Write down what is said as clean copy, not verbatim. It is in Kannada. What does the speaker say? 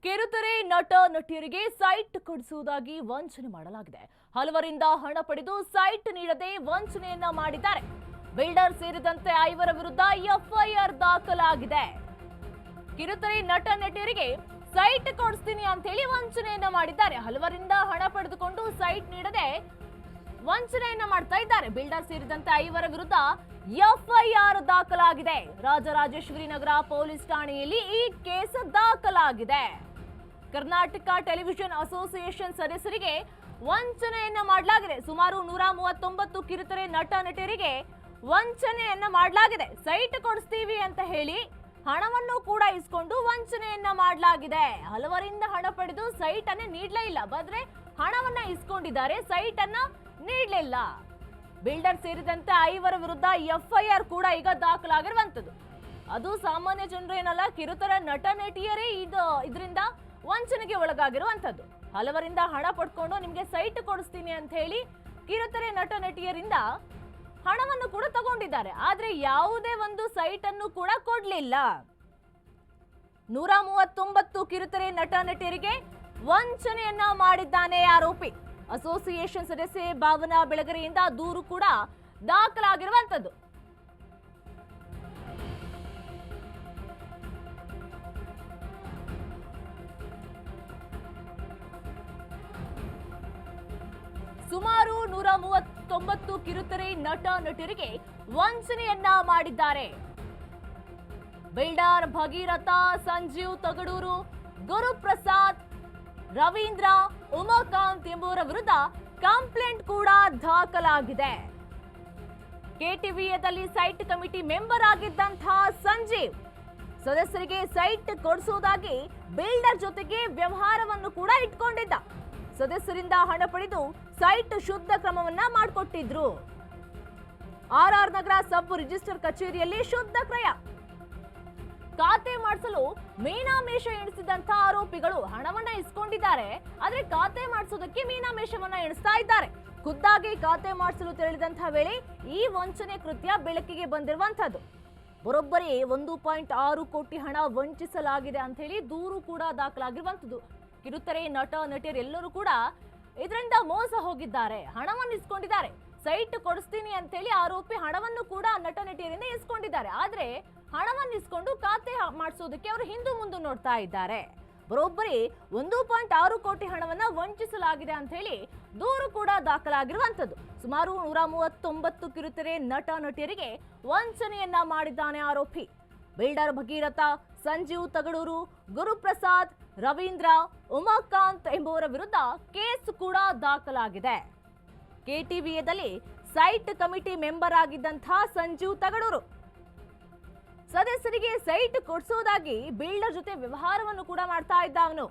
ಕಿರುತೆರೆ ನಟ ನಟಿಯರಿಗೆ ಸೈಟ್ ಕೊಡಿಸುವುದಾಗಿ ವಂಚನೆ ಮಾಡಲಾಗಿದೆ. ಹಲವರಿಂದ ಹಣ ಪಡೆದು ಸೈಟ್ ನೀಡದೆ ವಂಚನೆಯನ್ನ ಮಾಡಿದ್ದಾರೆ. ಬಿಲ್ಡರ್ ಸೇರಿದಂತೆ 5 ವಿರುದ್ಧ ಎಫ್ಐಆರ್ ದಾಖಲಾಗಿದೆ. ಕಿರುತೆರೆ ನಟ ನಟಿಯರಿಗೆ ಸೈಟ್ ಕೊಡಿಸ್ತೀನಿ ಅಂತ ಹೇಳಿ ವಂಚನೆಯನ್ನ ಮಾಡಿದ್ದಾರೆ. ಹಲವರಿಂದ ಹಣ ಪಡೆದುಕೊಂಡು ಸೈಟ್ ನೀಡದೆ ವಂಚನೆಯನ್ನ ಮಾಡ್ತಾ ಇದ್ದಾರೆ. ಬಿಲ್ಡರ್ ಸೇರಿದಂತೆ 5 ವಿರುದ್ಧ ಎಫ್ಐಆರ್ ದಾಖಲಾಗಿದೆ. ರಾಜರಾಜೇಶ್ವರಿ ನಗರ ಪೊಲೀಸ್ ಠಾಣೆಯಲ್ಲಿ ಈ ಕೇಸ್ ದಾಖಲಾಗಿದೆ. ಕರ್ನಾಟಕ ಟೆಲಿವಿಷನ್ ಅಸೋಸಿಯೇಷನ್ ಸದಸ್ಯರಿಗೆ ವಂಚನೆಯನ್ನ ಮಾಡಲಾಗಿದೆ. ಸುಮಾರು 139 ಕಿರುತೆರೆ ನಟ ನಟಿಯರಿಗೆ ವಂಚನೆಯನ್ನ ಮಾಡಲಾಗಿದೆ. ಸೈಟ್ ಕೊಡಿಸ್ತೀವಿ ಅಂತ ಹೇಳಿ ಹಣವನ್ನು ಕೂಡ ಇಸ್ಕೊಂಡು ವಂಚನೆಯನ್ನ ಮಾಡಲಾಗಿದೆ. ಹಲವರಿಂದ ಹಣ ಪಡೆದು ಸೈಟ್ ಅನ್ನ ನೀಡಲೇ ಇಲ್ಲ, ಬದ್ರೆ ಹಣವನ್ನ ಇಸ್ಕೊಂಡಿದ್ದಾರೆ, ಸೈಟ್ ಅನ್ನ ನೀಡಲಿಲ್ಲ. ಬಿಲ್ಡರ್ ಸೇರಿದಂತೆ 5 ವಿರುದ್ಧ ಎಫ್ಐಆರ್ ಕೂಡ ಈಗ ದಾಖಲಾಗಿರುವಂತದ್ದು. ಅದು ಸಾಮಾನ್ಯ ಜನರು ಏನಲ್ಲ, ಕಿರುತೆರೆ ನಟ ನಟಿಯರೇ ಇದರಿಂದ ವಂಚನೆಗೆ ಒಳಗಾಗಿರುವಂತದ್ದು. ಹಲವರಿಂದ ಹಣ ಪಡ್ಕೊಂಡು ನಿಮ್ಗೆ ಸೈಟ್ ಕೊಡಿಸ್ತೀನಿ ಅಂತ ಹೇಳಿ ಕಿರುತೆರೆ ನಟ ನಟಿಯರಿಂದ ಹಣವನ್ನು ಕೂಡ ತಗೊಂಡಿದ್ದಾರೆ. ಆದ್ರೆ ಯಾವುದೇ ಒಂದು ಸೈಟ್ ಅನ್ನು ಕೂಡ ಕೊಡ್ಲಿಲ್ಲ. 139 ಕಿರುತೆರೆ ನಟ ನಟಿಯರಿಗೆ ವಂಚನೆಯನ್ನ ಮಾಡಿದ್ದಾನೆ ಆರೋಪಿ. ಅಸೋಸಿಯೇಷನ್ ಸದಸ್ಯೆ ಭಾವನಾ ಬೆಳಗೆರೆಯಿಂದ ದೂರು ಕೂಡ ದಾಖಲಾಗಿರುವಂತದ್ದು. ಸುಮಾರು 139 ಕಿರುತೆರೆ ನಟ ನಟಿಯರಿಗೆ ವಂಚನೆಯನ್ನ ಮಾಡಿದ್ದಾರೆ. ಬಿಲ್ಡರ್ ಭಗೀರಥ, ಸಂಜೀವ್ ತಗಡೂರು, ಗುರುಪ್ರಸಾದ್, ರವೀಂದ್ರ, ಉಮಾಕಾಂತ್ ಎಂಬುವರ ವಿರುದ್ಧ ಕಂಪ್ಲೇಂಟ್ ಕೂಡ ದಾಖಲಾಗಿದೆ. ಕೆಟಿವಿಎದಲ್ಲಿ ಸೈಟ್ ಕಮಿಟಿ ಮೆಂಬರ್ ಆಗಿದ್ದಂತಹ ಸಂಜೀವ್ ಸದಸ್ಯರಿಗೆ ಸೈಟ್ ಕೊಡಿಸುವುದಾಗಿ ಬಿಲ್ಡರ್ ಜೊತೆಗೆ ವ್ಯವಹಾರವನ್ನು ಕೂಡ ಇಟ್ಕೊಂಡಿದ್ದ. ಸದಸ್ಯರಿಂದ ಹಣ ಪಡೆದು ಸೈಟ್ ಶುದ್ಧ ಕ್ರಮವನ್ನ ಮಾಡಿಕೊಟ್ಟಿದ್ರು. ಆರ್ಆರ್ ನಗರ ಸಬ್ ರಿಜಿಸ್ಟರ್ ಕಚೇರಿಯಲ್ಲಿ ಶುದ್ಧ ಕ್ರಯ. ಖಾತೆ ಮಾಡಿಸಲು ಮೀನಾಮೇಷ ಎಣಿಸಿದಂತ ಆರೋಪಿಗಳು ಹಣವನ್ನ ಇಸ್ಕೊಂಡಿದ್ದಾರೆ. ಆದ್ರೆ ಖಾತೆ ಮಾಡಿಸೋದಕ್ಕೆ ಮೀನಾಮೇಷವನ್ನ ಎಣಿಸ್ತಾ ಇದ್ದಾರೆ. ಖುದ್ದಾಗಿ ಖಾತೆ ಮಾಡಿಸಲು ತೆರಳಿದಂತಹ ವೇಳೆ ಈ ವಂಚನೆ ಕೃತ್ಯ ಬೆಳಕಿಗೆ ಬಂದಿರುವಂತದ್ದು. ಬರೋಬ್ಬರಿ 1.6 ಕೋಟಿ ಹಣ ವಂಚಿಸಲಾಗಿದೆ ಅಂತ ಹೇಳಿ ದೂರು ಕೂಡ ದಾಖಲಾಗಿರುವಂತದ್ದು. ಕಿರುತೆರೆ ನಟ ನಟಿಯರೆಲ್ಲರೂ ಕೂಡ ಇದರಿಂದ ಮೋಸ ಹೋಗಿದ್ದಾರೆ, ಹಣವನ್ನು ಇಸ್ಕೊಂಡಿದ್ದಾರೆ. ಸೈಟ್ ಕೊಡಿಸ್ತೀನಿ ಅಂತ ಹೇಳಿ ಆರೋಪಿ ಹಣವನ್ನು ಕೂಡ ನಟ ನಟಿಯರಿಂದ ಇಸ್ಕೊಂಡಿದ್ದಾರೆ. ಆದ್ರೆ ಹಣವನ್ನು ಇಸ್ಕೊಂಡು ಖಾತೆ ಮಾಡಿಸೋದಕ್ಕೆ ಅವರು ಹಿಂದು ಮುಂದೆ ನೋಡ್ತಾ ಇದ್ದಾರೆ. ಬರೋಬ್ಬರಿ 1.6 ಕೋಟಿ ಹಣವನ್ನ ವಂಚಿಸಲಾಗಿದೆ ಅಂತ ಹೇಳಿ ದೂರು ಕೂಡ ದಾಖಲಾಗಿರುವಂತದ್ದು. ಸುಮಾರು 139 ಕಿರುತೆರೆ ನಟ ನಟಿಯರಿಗೆ ವಂಚನೆಯನ್ನ ಮಾಡಿದ್ದಾನೆ ಆರೋಪಿ. ಬಿಲ್ಡರ್ ಭಗೀರಥ, ಸಂಜೀವ್ ತಗಡೂರು, ಗುರುಪ್ರಸಾದ್, ರವೀಂದ್ರ, ಉಮಾಕಾಂತ್ ಎಂಬುವರ ವಿರುದ್ಧ ಕೇಸ್ ಕೂಡ ದಾಖಲಾಗಿದೆ. ಕೆಟಿವಿಎದಲ್ಲಿ ಸೈಟ್ ಕಮಿಟಿ ಮೆಂಬರ್ ಆಗಿದ್ದಂತಹ ಸಂಜೀವ್ ತಗಡೂರು ಸದಸ್ಯರಿಗೆ ಸೈಟ್ ಕೊಡಿಸೋದಾಗಿ ಬಿಲ್ಡರ್ ಜೊತೆ ವ್ಯವಹಾರವನ್ನು ಕೂಡ ಮಾಡ್ತಾ ಇದ್ದ ಅವನು.